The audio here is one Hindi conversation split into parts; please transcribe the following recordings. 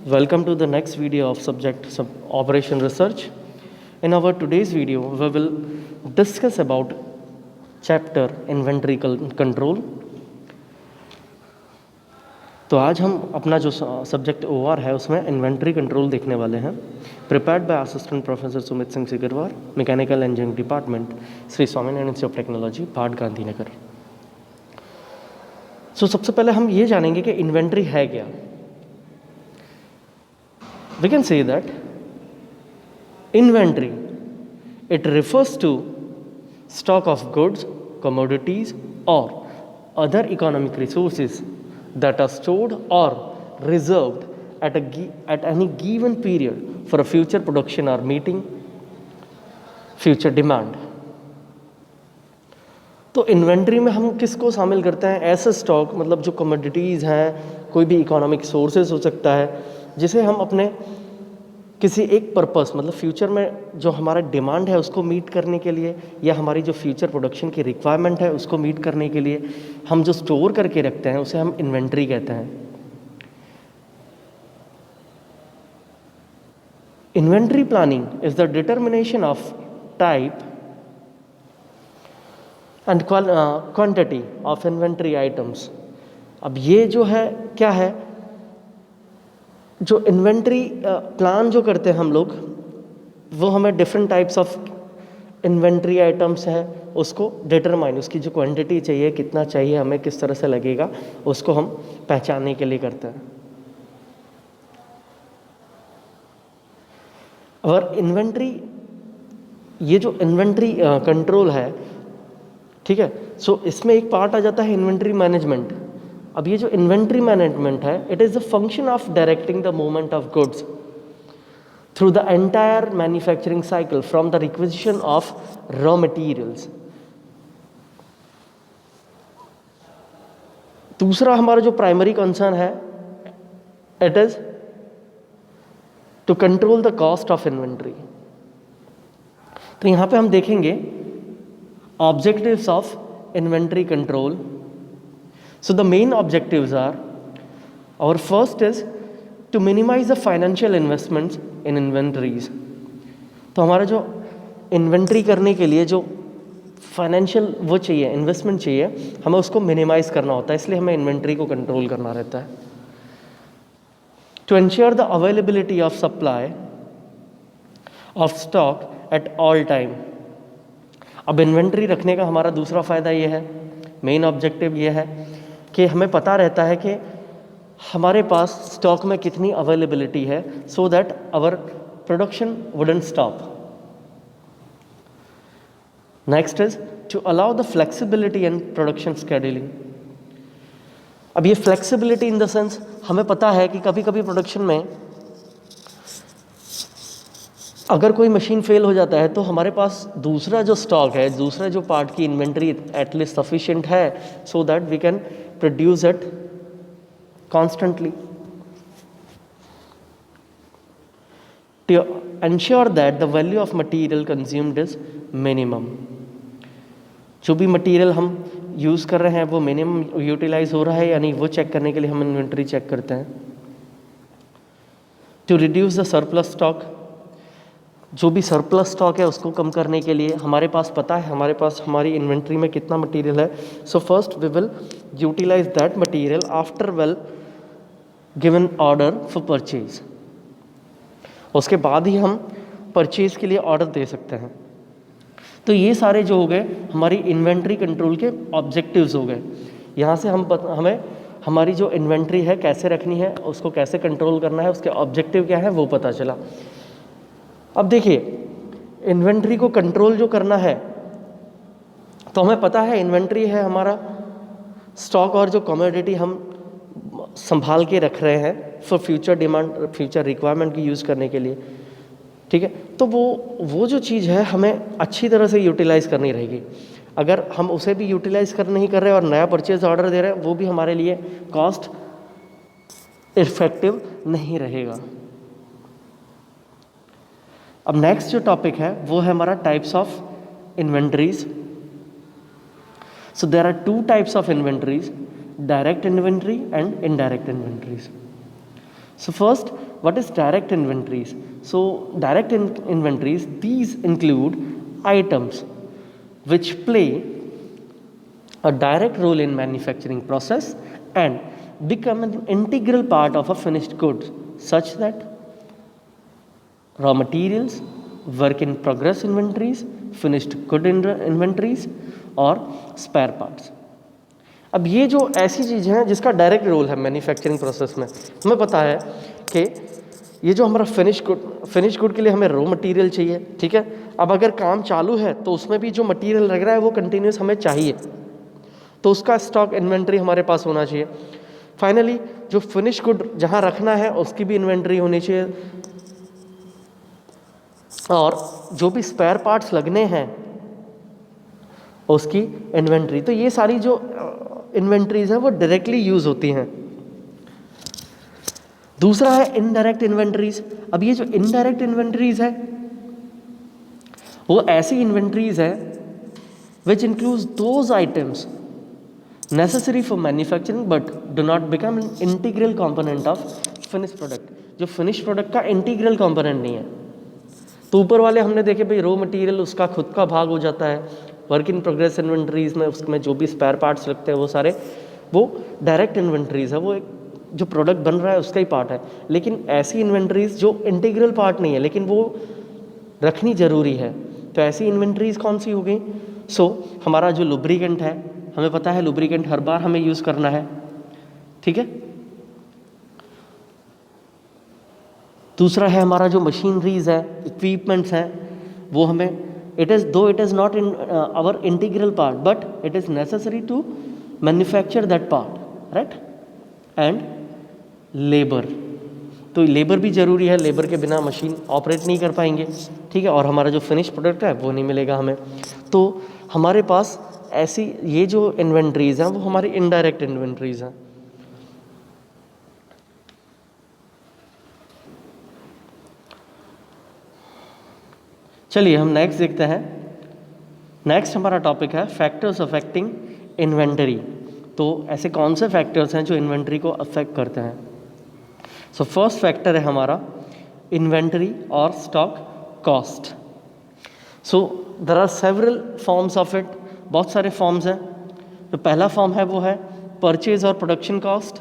Welcome to the next video of subject Operation Research. In our today's video, we will discuss about chapter Inventory Control. तो आज हम अपना जो सब्जेक्ट OR है उसमें इन्वेंट्री कंट्रोल देखने वाले हैं. Prepared by assistant professor Sumit Singh Sikarwar, mechanical engineering department, Shri Swaminarayan institute of technology, Bhat Gandhinagar. सबसे पहले हम ये जानेंगे कि इन्वेंट्री है क्या. We can say that inventory, it refers to stock of goods, commodities or other economic resources that are stored or reserved at any given period for a future production or meeting future demand. तो इन्वेंट्री में हम किसको शामिल करते हैं? ऐसे स्टॉक, मतलब जो कमोडिटीज़ हैं, कोई भी इकोनॉमिक सोर्सेज हो सकता है जिसे हम अपने किसी एक पर्पस, मतलब फ्यूचर में जो हमारा डिमांड है उसको मीट करने के लिए या हमारी जो फ्यूचर प्रोडक्शन की रिक्वायरमेंट है उसको मीट करने के लिए हम जो स्टोर करके रखते हैं उसे हम इन्वेंट्री कहते हैं. Inventory planning is the determination of type and quantity of inventory items. अब ये जो है क्या है, जो इन्वेंट्री प्लान जो करते हैं हम लोग, वो हमें different types of inventory items है उसको डिटरमाइन, उसकी जो क्वांटिटी चाहिए, कितना चाहिए हमें, किस तरह से लगेगा, उसको हम पहचानने के लिए करते हैं. और इन्वेंट्री, ये जो इन्वेंट्री कंट्रोल है, ठीक है, सो इसमें एक पार्ट आ जाता है इन्वेंट्री मैनेजमेंट. अब ये जो इन्वेंट्री मैनेजमेंट है, it is the function of directing the movement of goods through the entire manufacturing cycle from the requisition of raw materials. दूसरा हमारा जो प्राइमरी कंसर्न है, it is to control the cost of inventory. तो यहां पे हम देखेंगे objectives of inventory control. So the main objectives are, our first is to minimize the financial investments in inventories. तो हमारा जो इन्वेंट्री करने के लिए जो फाइनेंशियल वो चाहिए, इन्वेस्टमेंट चाहिए, हमें उसको मिनिमाइज करना होता है, इसलिए हमें इन्वेंट्री को कंट्रोल करना रहता है. To ensure the availability of supply of stock at all time. अब इन्वेंट्री रखने का हमारा दूसरा फ़ायदा ये है, मेन ऑब्जेक्टिव ये है कि हमें पता रहता है कि हमारे पास स्टॉक में कितनी अवेलेबिलिटी है, so that our production wouldn't stop. Next is to allow the flexibility in production scheduling. अब ये फ्लेक्सिबिलिटी इन द सेंस, हमें पता है कि कभी कभी प्रोडक्शन में अगर कोई मशीन फेल हो जाता है तो हमारे पास दूसरा जो स्टॉक है, दूसरा जो पार्ट की इन्वेंट्री एटलीस्ट सफिशिएंट है, so that we can produce it constantly. To ensure that the value of material consumed is minimum. जो भी मटीरियल हम यूज़ कर रहे हैं वो मिनिमम यूटिलाइज हो रहा है या नहीं, वो चेक करने के लिए हम इन्वेंट्री चेक करते हैं. To reduce the surplus stock. जो भी सरप्लस स्टॉक है उसको कम करने के लिए हमारे पास पता है हमारे पास हमारी इन्वेंट्री में कितना मटेरियल है, so first we will utilise that material after well given order for purchase. उसके बाद ही हम परचेज के लिए ऑर्डर दे सकते हैं. तो ये सारे जो हो गए हमारी इन्वेंट्री कंट्रोल के ऑब्जेक्टिव्स हो गए. यहाँ से हमें हमारी जो इन्वेंट्री है कैसे रखनी है, उसको कैसे कंट्रोल करना है, उसके ऑब्जेक्टिव क्या है वो पता चला. अब देखिए, इन्वेंट्री को कंट्रोल जो करना है, तो हमें पता है इन्वेंट्री है हमारा स्टॉक और जो कमोडिटी हम संभाल के रख रहे हैं for future demand, future requirement की यूज़ करने के लिए, ठीक है. तो वो जो चीज़ है हमें अच्छी तरह से यूटिलाइज़ करनी रहेगी. अगर हम उसे भी यूटिलाइज़ नहीं कर रहे और नया परचेज ऑर्डर दे रहे हैं, वो भी हमारे लिए कॉस्ट इफेक्टिव नहीं रहेगा. अब नेक्स्ट जो टॉपिक है वो है हमारा types of inventories. So there are two types of inventories, direct inventory and indirect inventories. So first, what is direct inventories? So direct inventories, these include items which play a direct role in manufacturing process and become an integral part of a finished good, such that raw materials, work in progress inventories, finished good inventories और स्पेयर पार्ट्स। अब ये जो ऐसी चीज़ें हैं जिसका डायरेक्ट रोल है मैन्युफैक्चरिंग प्रोसेस में, हमें पता है कि ये जो हमारा फिनिश गुड के लिए हमें रॉ मटेरियल चाहिए, ठीक है। अब अगर काम चालू है तो उसमें भी जो मटेरियल लग रहा है वो कंटिन्यूस हमें चाहिए, तो उसका स्टॉक इन्वेंट्री हमारे पास होना चाहिए। फाइनली जो फिनिश गुड जहाँ रखना है उसकी भी इन्वेंट्री होनी चाहिए, और जो भी स्पेयर पार्ट्स लगने हैं उसकी इन्वेंट्री। तो ये सारी जो इन्वेंट्रीज है वो डायरेक्टली यूज होती हैं। दूसरा है इनडायरेक्ट इन्वेंट्रीज। अब ये जो इनडायरेक्ट इन्वेंट्रीज है वो ऐसी इन्वेंट्रीज है which includes those items necessary for manufacturing but do not become an integral component of finished product। जो फिनिश प्रोडक्ट का इंटीग्रल कंपोनेंट नहीं है। तो ऊपर वाले हमने देखे भाई रॉ मटेरियल उसका खुद का भाग हो जाता है, वर्क इन प्रोग्रेस इन्वेंट्रीज में उसमें जो भी स्पेयर पार्ट्स लगते हैं वो सारे वो डायरेक्ट इन्वेंट्रीज है, वो एक जो प्रोडक्ट बन रहा है उसका ही पार्ट है। लेकिन ऐसी इन्वेंट्रीज जो इंटीग्रल पार्ट नहीं है लेकिन वो रखनी ज़रूरी है, तो ऐसी इन्वेंट्रीज कौन सी हो गई? हमारा जो लुब्रिकेंट है, हमें पता है लुब्रिकेंट हर बार हमें यूज़ करना है, ठीक है। दूसरा है हमारा जो मशीनरीज है, इक्विपमेंट्स हैं, वो हमें it is not in our integral part but it is necessary to manufacture that part, right. And labour, तो लेबर भी ज़रूरी है, लेबर के बिना मशीन ऑपरेट नहीं कर पाएंगे, ठीक है। और हमारा जो फिनिश प्रोडक्ट है वो नहीं मिलेगा हमें। तो हमारे पास ऐसी ये जो इन्वेंट्रीज हैं वो हमारी इनडायरेक्ट इन्वेंट्रीज हैं। चलिए हम नेक्स्ट देखते हैं। नेक्स्ट हमारा टॉपिक है फैक्टर्स अफेक्टिंग इन्वेंटरी। तो ऐसे कौन से फैक्टर्स हैं जो इन्वेंटरी को अफेक्ट करते हैं? सो फर्स्ट फैक्टर है हमारा इन्वेंटरी और stock cost. So there are several forms of it, बहुत सारे फॉर्म्स हैं। तो पहला फॉर्म है वो है परचेज और production cost.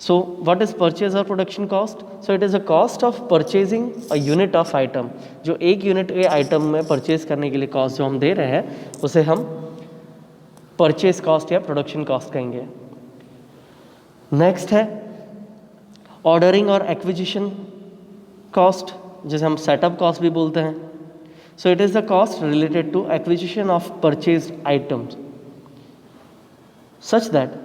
So what is purchase और production cost? So it is a cost of purchasing a unit of item. जो एक यूनिट के आइटम में परचेज करने के लिए कॉस्ट जो हम दे रहे हैं उसे हम परचेज कॉस्ट या प्रोडक्शन कॉस्ट कहेंगे। नेक्स्ट है ऑर्डरिंग और एक्विजिशन कॉस्ट, जिसे हम सेटअप कॉस्ट भी बोलते हैं। So it is the cost related to acquisition of purchased items, such that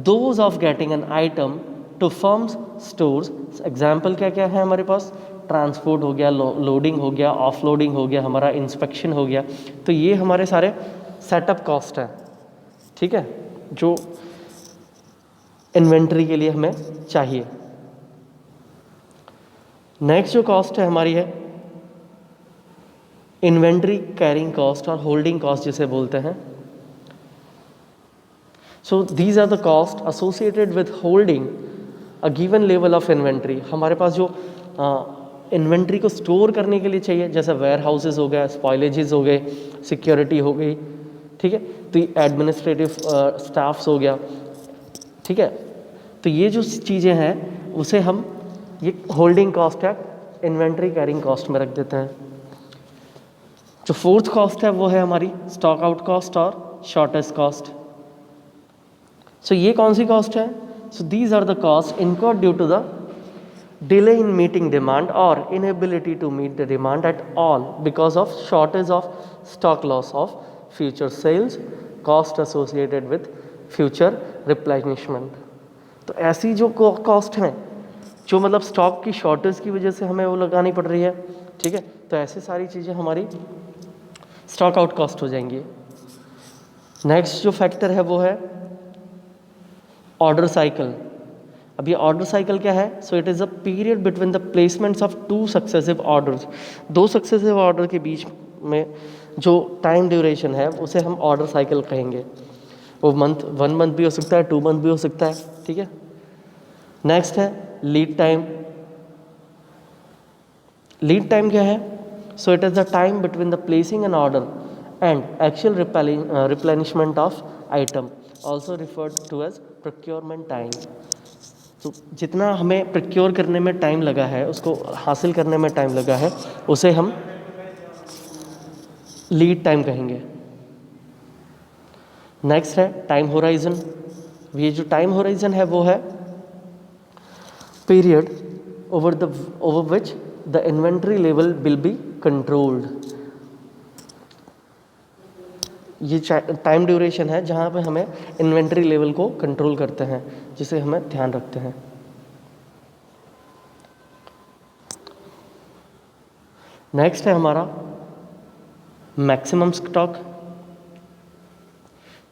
those of getting an item to firms stores। Example क्या क्या है हमारे पास? ट्रांसपोर्ट हो गया, लोडिंग हो गया, ऑफलोडिंग हो गया, हमारा इंस्पेक्शन हो गया। तो ये हमारे सारे सेटअप कॉस्ट हैं, ठीक है, जो इन्वेंट्री के लिए हमें चाहिए। नेक्स्ट जो कॉस्ट है हमारी है इन्वेंट्री कैरिंग कॉस्ट और होल्डिंग कॉस्ट जिसे बोलते हैं। So these are the cost associated with holding a given level of inventory. हमारे पास जो इन्वेंट्री को स्टोर करने के लिए चाहिए, जैसे वेयर हाउसेज हो गया, स्पॉइलेजेस हो गए, सिक्योरिटी हो गई, ठीक है, तो एडमिनिस्ट्रेटिव स्टाफ्स हो गया, ठीक है। तो ये जो चीज़ें हैं उसे हम ये होल्डिंग कॉस्ट या इन्वेंट्री कैरिंग कॉस्ट में रख देते हैं। जो फोर्थ कॉस्ट है वो है हमारी स्टॉक आउट कॉस्ट और शॉर्टेज कॉस्ट। सो ये कौन सी कॉस्ट है? So these are the cost incurred due to the delay in meeting demand और inability to meet the demand at all because of shortage of stock, loss of future sales, cost associated with future replenishment. तो ऐसी जो कॉस्ट हैं जो मतलब स्टॉक की शॉर्टेज की वजह से हमें वो लगानी पड़ रही है, ठीक है, तो ऐसी सारी चीज़ें हमारी स्टॉक आउट कॉस्ट हो जाएंगी। नेक्स्ट जो फैक्टर है वो है ऑर्डर साइकिल। अब ये ऑर्डर साइकिल क्या है? So it is a period between the placements of two successive orders. दो सक्सेसिव ऑर्डर के बीच में जो टाइम ड्यूरेशन है उसे हम ऑर्डर साइकिल कहेंगे। वो 1 मंथ भी हो सकता है, 2 मंथ भी हो सकता है, ठीक है। नेक्स्ट है लीड टाइम। लीड टाइम क्या है? So it is the time between the placing an order and actual replenishment of item, also referred to as procurement time. तो जितना हमें प्रोक्योर करने में टाइम लगा है, उसको हासिल करने में टाइम लगा है, उसे हम लीड टाइम कहेंगे। नेक्स्ट है टाइम होराइजन। ये जो टाइम होराइजन है वो है period over which the inventory level will be controlled। ये टाइम ड्यूरेशन है जहाँ पे हमें इन्वेंट्री लेवल को कंट्रोल करते हैं, जिसे हमें ध्यान रखते हैं। नेक्स्ट है हमारा मैक्सिमम स्टॉक।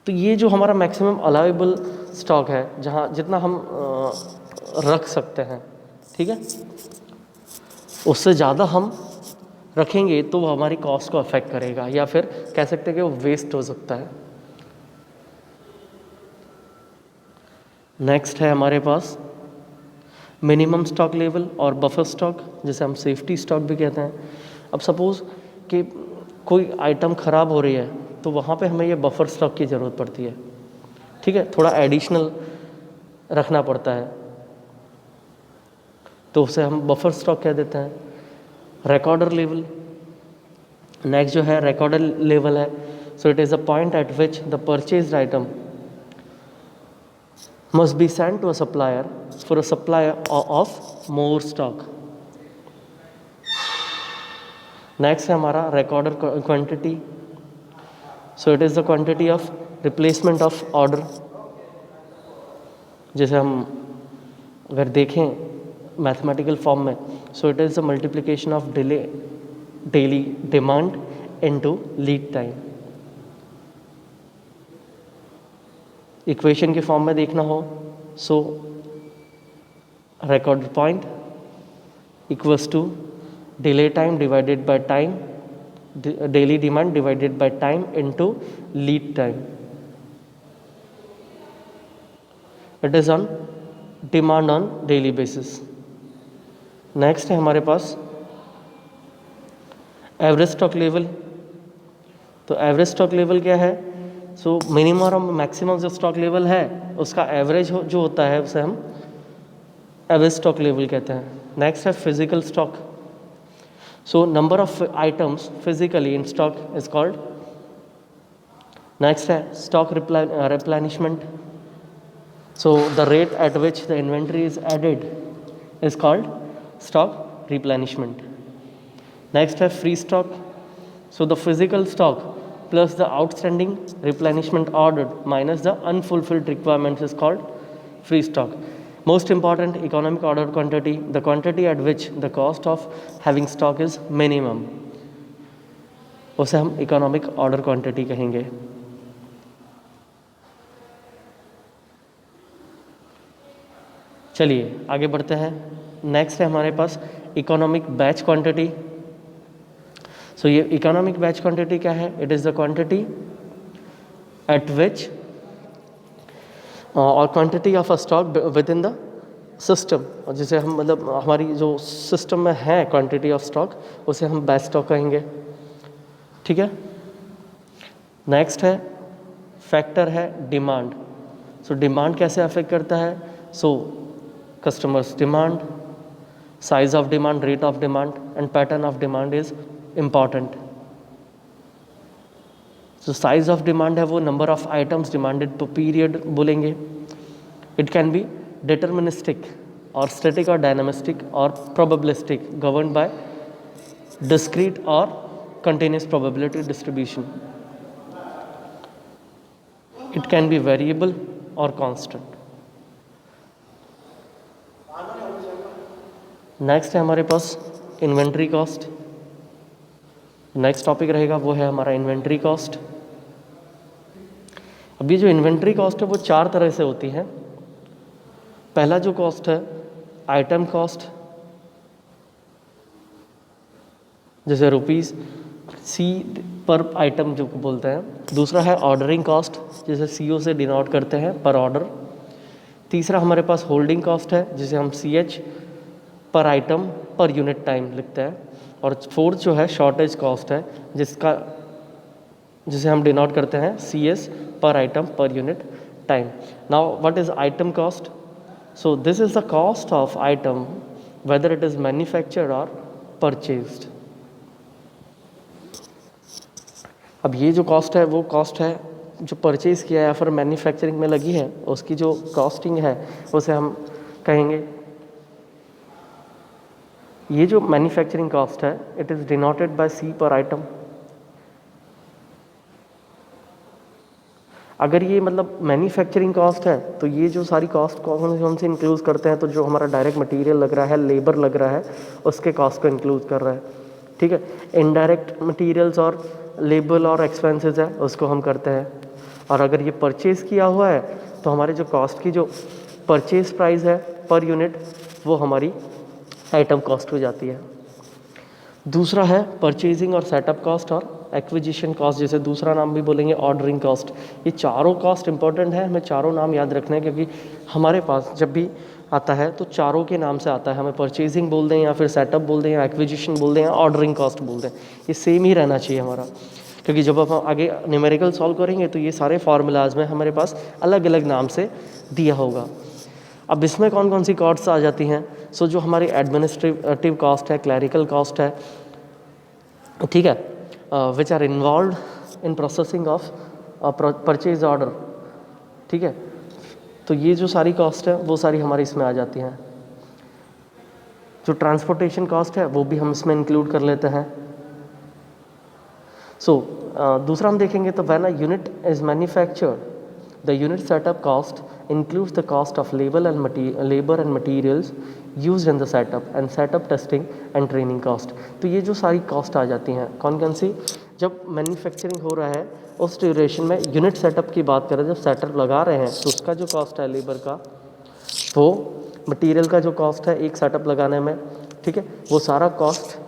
तो ये जो हमारा मैक्सिमम अलाउएबल स्टॉक है, जहाँ जितना हम रख सकते हैं, ठीक है, उससे ज़्यादा हम रखेंगे तो वो हमारी कॉस्ट को अफेक्ट करेगा, या फिर कह सकते हैं कि वो वेस्ट हो सकता है। नेक्स्ट है हमारे पास मिनिमम स्टॉक लेवल और बफर स्टॉक, जिसे हम सेफ्टी स्टॉक भी कहते हैं। अब सपोज़ कि कोई आइटम ख़राब हो रही है, तो वहाँ पे हमें ये बफर स्टॉक की ज़रूरत पड़ती है, ठीक है, थोड़ा एडिशनल रखना पड़ता है, तो उसे हम बफर स्टॉक कह देते हैं। रिकॉर्डर लेवल, नेक्स्ट जो है रिकॉर्डर लेवल है। So it is a point eight which the purchased item must be sent to a supplier for a supply of more stock। Next है हमारा reorder quantity. So it is the quantity of replacement of order. जैसे हम अगर देखें मैथमेटिकल फॉर्म में, so it is the multiplication of daily demand into lead time. Equation के फॉर्म में देखना हो, so reorder point equals to delay time divided by time, daily demand divided by time into lead time. It is on demand on daily basis. Next है हमारे पास एवरेज स्टॉक लेवल। तो एवरेज स्टॉक लेवल क्या है? सो मिनिमम और मैक्सिमम जो स्टॉक लेवल है, उसका एवरेज जो होता है, उसे हम एवरेज स्टॉक लेवल कहते हैं। नेक्स्ट है physical stock. So number of items physically in stock is called. Next है stock replenishment. So the rate at which the inventory is added is called stock replenishment. Next है free stock. So the physical stock plus the outstanding replenishment ordered minus the unfulfilled requirements is called free stock. Most important, economic order quantity, the quantity at which the cost of having stock is minimum, उसे हम इकोनॉमिक ऑर्डर क्वांटिटी कहेंगे। चलिए आगे बढ़ते हैं। नेक्स्ट है हमारे पास इकोनॉमिक बैच क्वांटिटी। सो ये इकोनॉमिक बैच क्वांटिटी क्या है? It is the quantity at which और quantity of a stock within the system, और जिसे हम मतलब हमारी जो सिस्टम में है क्वांटिटी ऑफ स्टॉक, उसे हम बैच स्टॉक कहेंगे, ठीक है। नेक्स्ट है फैक्टर है डिमांड। सो डिमांड कैसे अफेक्ट करता है? सो customers demand, size of demand, rate of demand and pattern of demand is important. जो साइज ऑफ डिमांड है वो नंबर ऑफ आइटम्स डिमांडेड पर पीरियड बोलेंगे। इट कैन बी डिटर्मिनिस्टिक और स्टैटिक और डायनामिस्टिक और प्रोबेबिलिस्टिक, गवर्न्ड बाय डिस्क्रीट और continuous probability distribution. It can be variable और कांस्टेंट। नेक्स्ट है हमारे पास इन्वेंट्री कॉस्ट। नेक्स्ट टॉपिक रहेगा वो है हमारा इन्वेंट्री कॉस्ट। अभी जो इन्वेंट्री कॉस्ट है वो 4 तरह से होती है। पहला जो कॉस्ट है आइटम कॉस्ट, जैसे रुपीस सी पर आइटम जो बोलते हैं। दूसरा है ऑर्डरिंग कॉस्ट, जिसे सीओ से डिनोट करते हैं, पर ऑर्डर। तीसरा हमारे पास होल्डिंग कॉस्ट है, जिसे हम CH पर आइटम पर यूनिट टाइम लिखते हैं। और फोर्थ जो है शॉर्टेज कॉस्ट है, जिसे हम डिनोट करते हैं CS पर item per unit time. Now what is item cost? So this is the cost of item whether it is manufactured और परचेज्ड. अब ये जो कॉस्ट है वो कॉस्ट है जो परचेज किया है या फिर मैन्युफैक्चरिंग में लगी है, उसकी जो कॉस्टिंग है उसे हम कहेंगे. ये जो मैन्युफैक्चरिंग कॉस्ट है it is denoted by C पर आइटम. अगर ये मतलब मैन्युफैक्चरिंग कॉस्ट है तो ये जो सारी कॉस्ट को हम से इंक्लूड करते हैं, तो जो हमारा डायरेक्ट मटेरियल लग रहा है, लेबर लग रहा है, उसके कॉस्ट को इंक्लूड कर रहा है. ठीक है. इनडायरेक्ट मटेरियल्स और लेबर और एक्सपेंसेस है उसको हम करते हैं. और अगर ये परचेज़ किया हुआ है तो हमारे जो कॉस्ट की जो परचेज प्राइस है पर यूनिट वो हमारी आइटम कॉस्ट हो जाती है. दूसरा है परचेजिंग और सेटअप कॉस्ट और एक्विजिशन कॉस्ट, जिसे दूसरा नाम भी बोलेंगे ऑर्डरिंग कॉस्ट. ये चारों कॉस्ट इंपॉर्टेंट है, हमें चारों नाम याद रखने हैं क्योंकि हमारे पास जब भी आता है तो चारों के नाम से आता है. हमें परचेजिंग बोल दें या फिर सेटअप बोल दें या एक्विजिशन बोल दें या ऑर्डरिंग कॉस्ट बोल दें, ये सेम ही रहना चाहिए हमारा. क्योंकि जब हम आगे न्यूमेरिकल सॉल्व करेंगे तो ये सारे फार्मूलाज में हमारे पास अलग अलग नाम से दिया होगा. अब इसमें कौन कौन सी कॉस्ट्स आ जाती हैं? सो जो हमारी एडमिनिस्ट्रेटिव कॉस्ट है, क्लैरिकल कॉस्ट है, ठीक है, which are involve in processing of purchase order. ठीक है. तो ये जो सारी कॉस्ट है वो सारी हमारी इसमें आ जाती हैं. जो ट्रांसपोर्टेशन कॉस्ट है वो भी हम इसमें इंक्लूड कर लेते हैं. सो दूसरा हम देखेंगे तो when a unit is manufactured the unit setup cost includes the cost of labor and materials used in the setup and setup testing and training cost. तो ये जो सारी कॉस्ट आ जाती हैं कौन कौन सी, जब मैन्युफैक्चरिंग हो रहा है उस ड्यूरेशन में यूनिट सेटअप की बात करें, जब सेटअप लगा रहे हैं तो उसका जो कॉस्ट है लेबर का, वो मटेरियल का जो कॉस्ट है एक सेटअप लगाने में, ठीक है, वो सारा कॉस्ट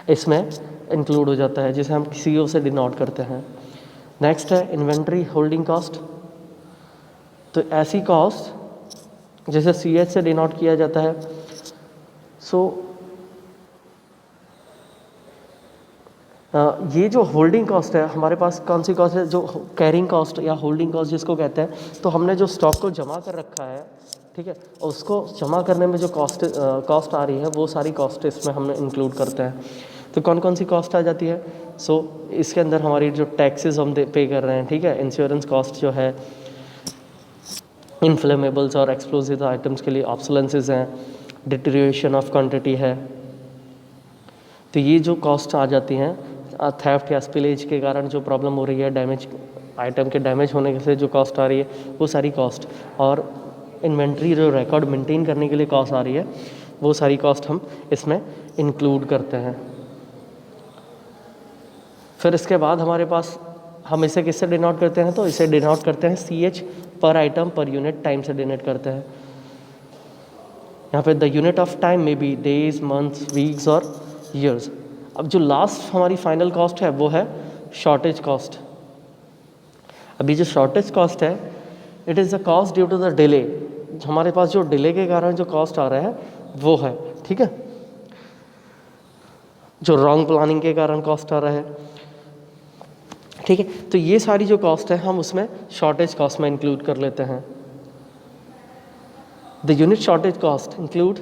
इसमें इंक्लूड हो जाता है, जिसे हम CO से डिनोट करते हैं. नेक्स्ट है इन्वेंट्री होल्डिंग कॉस्ट. तो ऐसी कॉस्ट जैसे CH से डिनोट किया जाता है. सो ये जो होल्डिंग कॉस्ट है हमारे पास कौन सी कॉस्ट है, जो कैरिंग कॉस्ट या होल्डिंग कॉस्ट जिसको कहते हैं. तो हमने जो स्टॉक को जमा कर रखा है, ठीक है, उसको जमा करने में जो कॉस्ट आ रही है वो सारी कॉस्ट इसमें हमने इंक्लूड करते हैं. तो कौन कौन सी कॉस्ट आ जाती है? सो इसके अंदर हमारी जो टैक्सेस हम पे कर रहे हैं, ठीक है, इंश्योरेंस कॉस्ट जो है, इनफ्लेमेबल्स और एक्सप्लोजिव आइटम्स के लिए ऑब्सोलेंसेस हैं, डिटेरियोरेशन ऑफ क्वांटिटी है. तो ये जो कॉस्ट आ जाती हैं थेफ्ट या स्पिलेज के कारण जो प्रॉब्लम हो रही है, डैमेज आइटम के डैमेज होने से जो कॉस्ट आ रही है वो सारी कॉस्ट, और इन्वेंट्री जो रिकॉर्ड मेंटेन करने के लिए कॉस्ट आ रही है वो सारी कॉस्ट हम इसमें इंक्लूड करते हैं. फिर इसके बाद हमारे पास हम इसे किससे डिनोट करते हैं? तो इसे डिनोट करते हैं CH पर आइटम पर यूनिट टाइम से डिनोट करते हैं. यहाँ पे द यूनिट ऑफ टाइम में बी डेज, मंथ्स, वीक्स और ईयर्स. अब जो लास्ट हमारी फाइनल कॉस्ट है वो है शॉर्टेज कॉस्ट. अभी जो शॉर्टेज कॉस्ट है it is the cost due to the delay. हमारे पास जो डिले के कारण जो कॉस्ट आ रहा है वो है, ठीक है, जो रॉन्ग प्लानिंग के कारण कॉस्ट आ रहा है, ठीक है. तो ये सारी जो कॉस्ट है हम उसमें शॉर्टेज कॉस्ट में इंक्लूड कर लेते हैं. The unit shortage cost include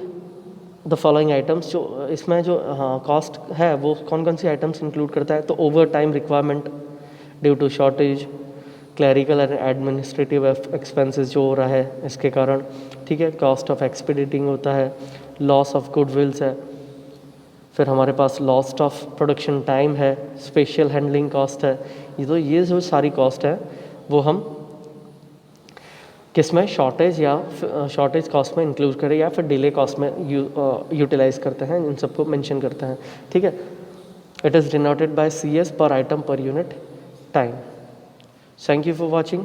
the following items. जो इसमें जो कॉस्ट है वो कौन कौन सी आइटम्स इंक्लूड करता है? तो overtime requirement due to shortage, clerical and administrative expenses जो हो रहा है इसके कारण, ठीक है, कॉस्ट ऑफ एक्सपीडिटिंग होता है, लॉस ऑफ गुडविल्स है, फिर हमारे पास लॉस्ट ऑफ प्रोडक्शन टाइम है, स्पेशल हैंडलिंग कॉस्ट है. ये जो सारी कॉस्ट है वो हम किस में, शॉर्टेज या शॉर्टेज कॉस्ट में इंक्लूड करें या फिर डिले कॉस्ट में यूटिलाइज करते हैं, इन सबको मेंशन करते हैं, ठीक है. It is denoted by CS पर item per unit time. Thank you for watching.